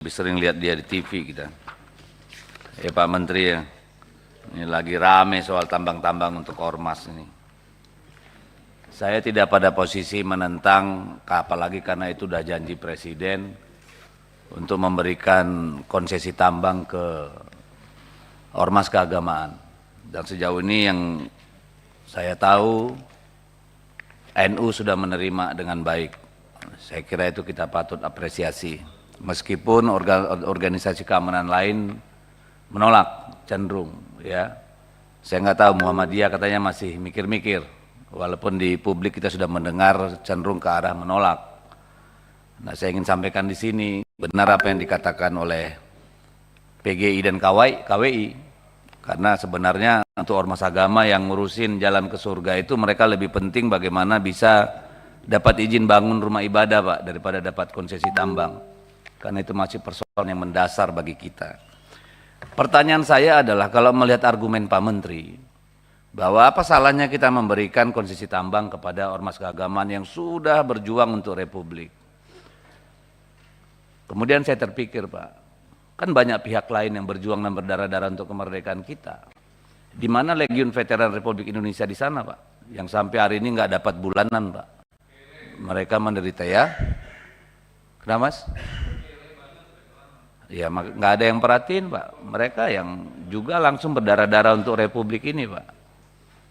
Lebih sering lihat dia di TV kita. Pak Menteri ya, ini lagi rame soal tambang-tambang untuk ormas ini. Saya tidak pada posisi menentang, apalagi karena itu sudah janji Presiden untuk memberikan konsesi tambang ke ormas keagamaan. Dan sejauh ini yang saya tahu NU sudah menerima dengan baik. Saya kira itu kita patut apresiasi. Meskipun organisasi keamanan lain menolak cenderung, ya. Saya nggak tahu, Muhammadiyah katanya masih mikir-mikir. Walaupun di publik kita sudah mendengar cenderung ke arah menolak. Nah, saya ingin sampaikan di sini benar apa yang dikatakan oleh PGI dan KWI. Karena sebenarnya untuk ormas agama yang ngurusin jalan ke surga itu mereka lebih penting bagaimana bisa dapat izin bangun rumah ibadah, Pak, daripada dapat konsesi tambang. Karena itu masih persoalan yang mendasar bagi kita. Pertanyaan saya adalah kalau melihat argumen Pak Menteri, bahwa apa salahnya kita memberikan konsesi tambang kepada ormas keagamaan yang sudah berjuang untuk Republik. Kemudian saya terpikir, Pak, kan banyak pihak lain yang berjuang dan berdarah-darah untuk kemerdekaan kita. Di mana Legiun Veteran Republik Indonesia di sana, Pak, yang sampai hari ini nggak dapat bulanan, Pak. Mereka menderita, ya. Kenapa, Mas? Ya, nggak ada yang perhatiin, Pak. Mereka yang juga langsung berdarah-darah untuk Republik ini, Pak.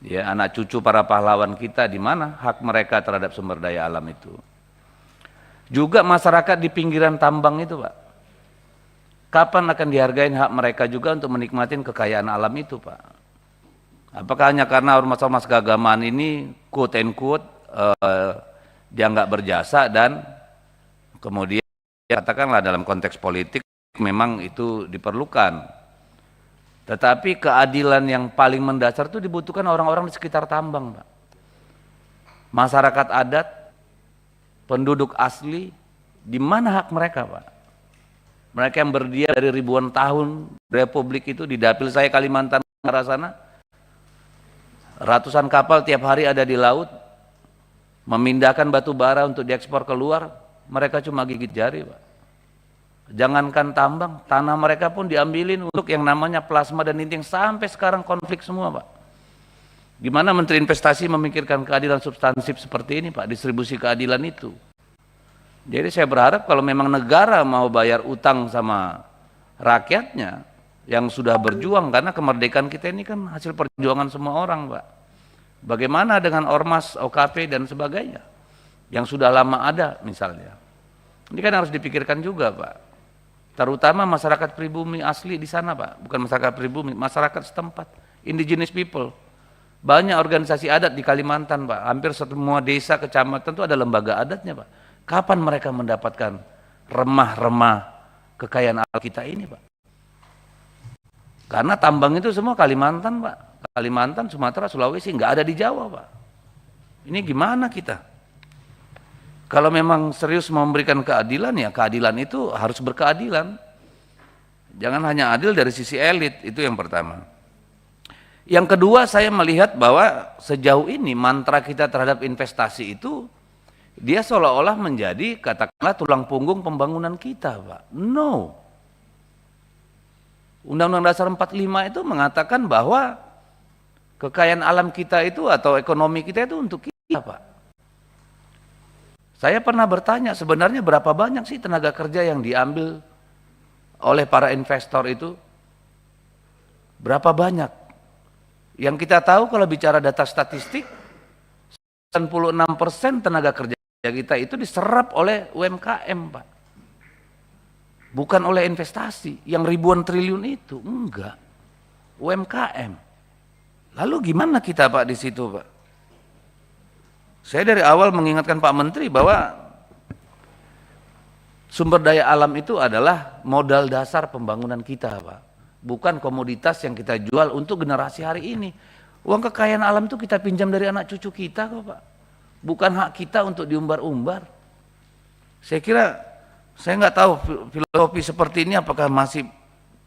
Ya, anak cucu para pahlawan kita, di mana hak mereka terhadap sumber daya alam itu. Juga masyarakat di pinggiran tambang itu, Pak. Kapan akan dihargain hak mereka juga untuk menikmati kekayaan alam itu, Pak? Apakah hanya karena ormas-ormas keagamaan ini quote and quote dia nggak berjasa dan kemudian katakanlah dalam konteks politik memang itu diperlukan. Tetapi keadilan yang paling mendasar itu dibutuhkan orang-orang di sekitar tambang, Pak. Masyarakat adat, penduduk asli, di mana hak mereka, Pak? Mereka yang berdiam dari ribuan tahun Republik itu di dapil saya Kalimantan Utara sana, ratusan kapal tiap hari ada di laut, memindahkan batu bara untuk diekspor keluar, mereka cuma gigit jari, Pak. Jangankan tambang, tanah mereka pun diambilin untuk yang namanya plasma dan inti yang sampai sekarang konflik semua, Pak. Gimana Menteri Investasi memikirkan keadilan substansif seperti ini, Pak, distribusi keadilan itu. Jadi saya berharap kalau memang negara mau bayar utang sama rakyatnya yang sudah berjuang, karena kemerdekaan kita ini kan hasil perjuangan semua orang, Pak. Bagaimana dengan ormas, OKP dan sebagainya yang sudah lama ada misalnya. Ini kan harus dipikirkan juga, Pak. Terutama masyarakat pribumi asli di sana, Pak. Bukan masyarakat pribumi, masyarakat setempat, indigenous people. Banyak organisasi adat di Kalimantan, Pak. Hampir semua desa, kecamatan itu ada lembaga adatnya, Pak. Kapan mereka mendapatkan remah-remah kekayaan alam kita ini, Pak? Karena tambang itu semua Kalimantan, Pak. Kalimantan, Sumatera, Sulawesi, nggak ada di Jawa, Pak. Ini gimana kita? Kalau memang serius memberikan keadilan, ya keadilan itu harus berkeadilan. Jangan hanya adil dari sisi elit, itu yang pertama. Yang kedua, saya melihat bahwa sejauh ini mantra kita terhadap investasi itu, dia seolah-olah menjadi katakanlah tulang punggung pembangunan kita, Pak. No. Undang-Undang Dasar 45 itu mengatakan bahwa kekayaan alam kita itu atau ekonomi kita itu untuk kita, Pak. Saya pernah bertanya sebenarnya berapa banyak sih tenaga kerja yang diambil oleh para investor itu? Berapa banyak? Yang kita tahu kalau bicara data statistik, 96% tenaga kerja kita itu diserap oleh UMKM, Pak. Bukan oleh investasi, yang ribuan triliun itu, enggak. UMKM. Lalu gimana kita, Pak, di situ, Pak? Saya dari awal mengingatkan Pak Menteri bahwa sumber daya alam itu adalah modal dasar pembangunan kita, Pak. Bukan komoditas yang kita jual untuk generasi hari ini. Uang kekayaan alam itu kita pinjam dari anak cucu kita kok, Pak. Bukan hak kita untuk diumbar-umbar. Saya kira, saya nggak tahu filosofi seperti ini apakah masih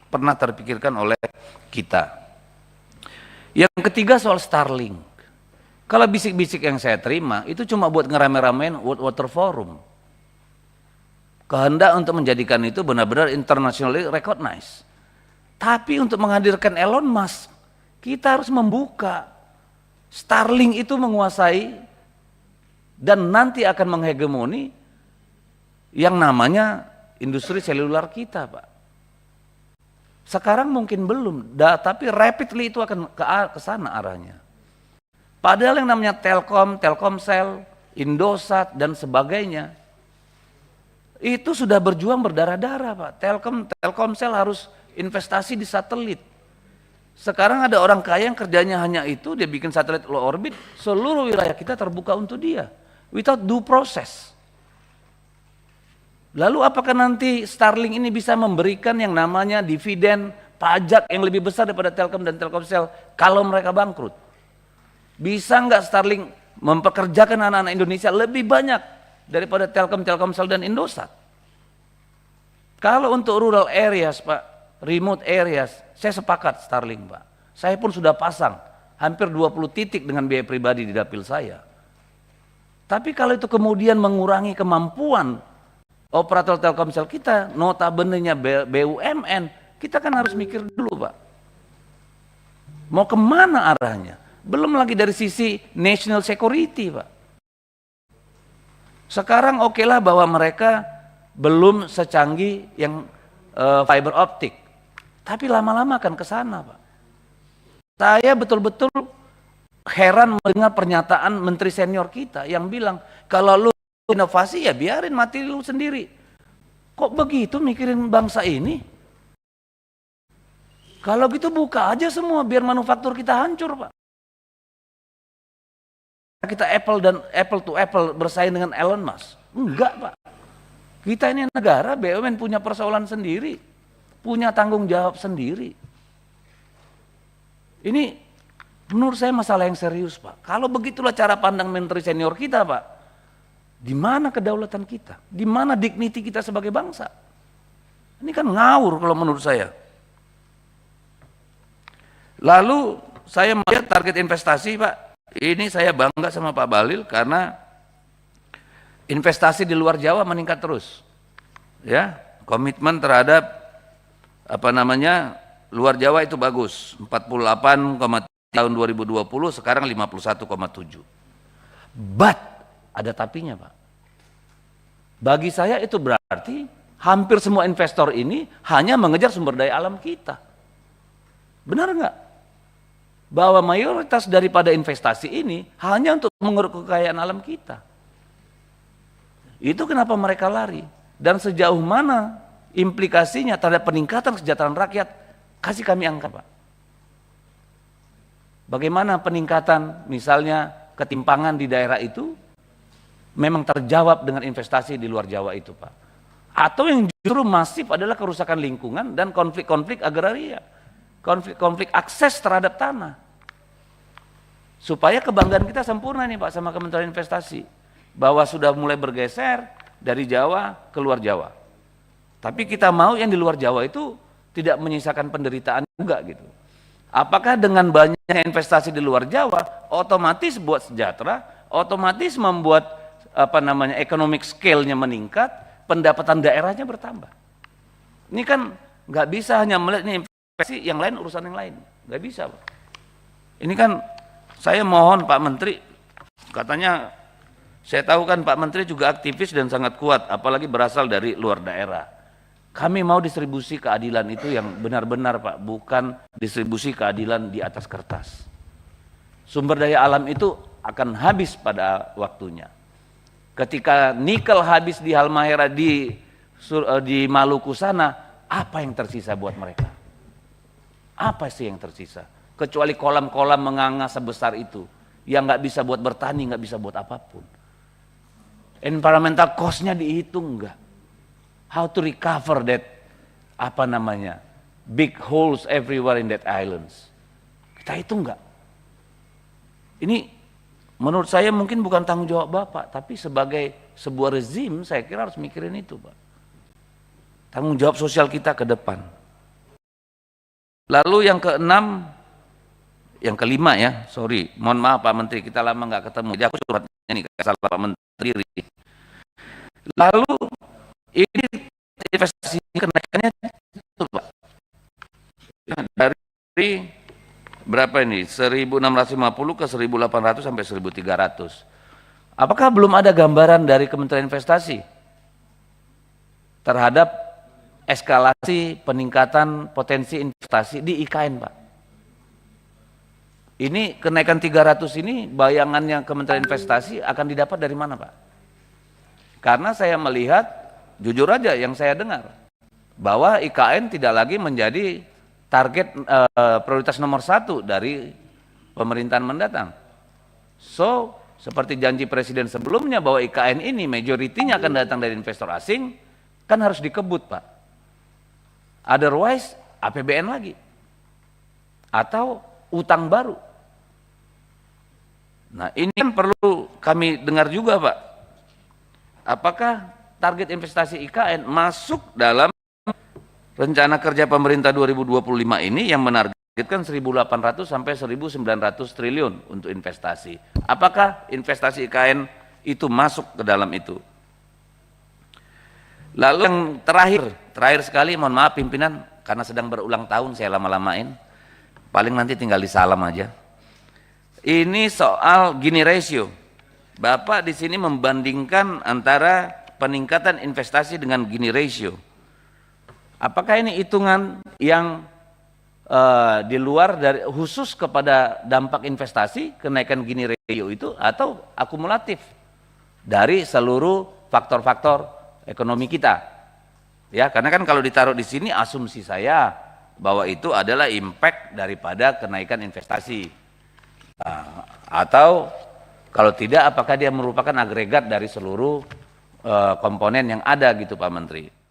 pernah terpikirkan oleh kita. Yang ketiga soal Starlink. Kalau bisik-bisik yang saya terima itu cuma buat ngerame-ramein World Water Forum. kehendak untuk menjadikan itu benar-benar internationally recognized. Tapi untuk menghadirkan Elon Musk, kita harus membuka. Starlink itu menguasai dan nanti akan menghegemoni yang namanya industri seluler kita, Pak. Sekarang mungkin belum, tapi rapidly itu akan ke sana arahnya. Padahal yang namanya Telkom, Telkomsel, Indosat dan sebagainya itu sudah berjuang berdarah-darah, Pak. Telkomsel harus investasi di satelit. Sekarang ada orang kaya yang kerjanya hanya itu, dia bikin satelit low orbit, seluruh wilayah kita terbuka untuk dia without due process. Lalu apakah nanti Starlink ini bisa memberikan yang namanya dividen pajak yang lebih besar daripada Telkom dan Telkomsel kalau mereka bangkrut? Bisa nggak Starlink mempekerjakan anak-anak Indonesia lebih banyak daripada Telkom, Telkomsel dan Indosat? Kalau untuk rural areas, Pak, remote areas, saya sepakat Starlink, Pak. Saya pun sudah pasang hampir 20 titik dengan biaya pribadi di dapil saya. Tapi kalau itu kemudian mengurangi kemampuan operator Telkomsel kita, notabene-nya BUMN, kita kan harus mikir dulu, Pak. Mau kemana arahnya? Belum lagi dari sisi national security, Pak. Sekarang okelah bahwa mereka belum secanggih yang fiber optik. Tapi lama-lama akan ke sana, Pak. Saya betul-betul heran mendengar pernyataan menteri senior kita yang bilang, kalau lu inovasi ya biarin mati lu sendiri. Kok begitu mikirin bangsa ini? Kalau gitu buka aja semua biar manufaktur kita hancur, Pak. Kita Apple to Apple bersaing dengan Elon Musk. Enggak, Pak. Kita ini negara, BUMN punya persoalan sendiri. Punya tanggung jawab sendiri. Ini menurut saya masalah yang serius, Pak. Kalau begitulah cara pandang menteri senior kita, Pak. Di mana kedaulatan kita? Di mana dignity kita sebagai bangsa? Ini kan ngawur kalau menurut saya. Lalu saya melihat target investasi, Pak. Ini saya bangga sama Pak Bahlil karena investasi di luar Jawa meningkat terus. Ya, komitmen terhadap luar Jawa itu bagus. 48,3 tahun 2020, sekarang 51,7. But ada tapinya, Pak. Bagi saya itu berarti hampir semua investor ini hanya mengejar sumber daya alam kita. Benar enggak? Bahwa mayoritas daripada investasi ini hanya untuk mengeruk kekayaan alam kita. Itu kenapa mereka lari. Dan sejauh mana implikasinya terhadap peningkatan kesejahteraan rakyat, kasih kami angka, Pak. Bagaimana peningkatan misalnya ketimpangan di daerah itu memang terjawab dengan investasi di luar Jawa itu, Pak. Atau yang justru masif adalah kerusakan lingkungan dan konflik-konflik agraria. Konflik-konflik akses terhadap tanah. Supaya kebanggaan kita sempurna nih, Pak, sama Kementerian Investasi. Bahwa sudah mulai bergeser dari Jawa ke luar Jawa. Tapi kita mau yang di luar Jawa itu tidak menyisakan penderitaan juga gitu. Apakah dengan banyaknya investasi di luar Jawa otomatis buat sejahtera, otomatis membuat economic scale-nya meningkat, pendapatan daerahnya bertambah. Ini kan nggak bisa hanya melihat ini investasi, yang lain urusan yang lain, nggak bisa, Pak. Ini kan saya mohon Pak Menteri, katanya saya tahu kan Pak Menteri juga aktivis dan sangat kuat, apalagi berasal dari luar daerah. Kami mau distribusi keadilan itu yang benar-benar, Pak, bukan distribusi keadilan di atas kertas. Sumber daya alam itu akan habis pada waktunya. Ketika nikel habis di Halmahera di Maluku sana, apa yang tersisa buat mereka? Apa sih yang tersisa? Kecuali kolam-kolam menganga sebesar itu, yang nggak bisa buat bertani, nggak bisa buat apapun. Environmental cost-nya dihitung nggak? How to recover that big holes everywhere in that islands? Kita hitung nggak? Ini menurut saya mungkin bukan tanggung jawab Bapak, tapi sebagai sebuah rezim saya kira harus mikirin itu, Pak. Tanggung jawab sosial kita ke depan. Lalu yang kelima ya, sorry, mohon maaf Pak Menteri, kita lama nggak ketemu. Jadi aku suratnya nih, salah Pak Menteri. Lalu Ini investasi kenaikannya itu, Pak. Dari berapa ini? 1.650 ke 1.800 sampai 1.300. Apakah belum ada gambaran dari Kementerian Investasi terhadap eskalasi peningkatan potensi investasi di IKN, Pak? Ini kenaikan 300 ini bayangannya Kementerian Investasi akan didapat dari mana, Pak? Karena saya melihat, jujur aja yang saya dengar, bahwa IKN tidak lagi menjadi target prioritas nomor 1 dari pemerintahan mendatang. So, seperti janji Presiden sebelumnya bahwa IKN ini majoritinya akan datang dari investor asing, kan harus dikebut, Pak. Otherwise, APBN lagi. Atau utang baru. Nah, ini kan perlu kami dengar juga, Pak. Apakah target investasi IKN masuk dalam rencana kerja pemerintah 2025 ini yang menargetkan 1.800 sampai 1.900 triliun untuk investasi. Apakah investasi IKN itu masuk ke dalam itu? Lalu yang terakhir sekali, mohon maaf pimpinan, karena sedang berulang tahun saya lama-lamain, paling nanti tinggal disalam aja. Ini soal Gini ratio. Bapak di sini membandingkan antara peningkatan investasi dengan Gini ratio. Apakah ini hitungan yang di luar dari khusus kepada dampak investasi kenaikan Gini ratio itu, atau akumulatif dari seluruh faktor-faktor ekonomi kita? Ya, karena kan kalau ditaruh di sini asumsi saya bahwa itu adalah impact daripada kenaikan investasi. Atau kalau tidak, apakah dia merupakan agregat dari seluruh komponen yang ada gitu, Pak Menteri?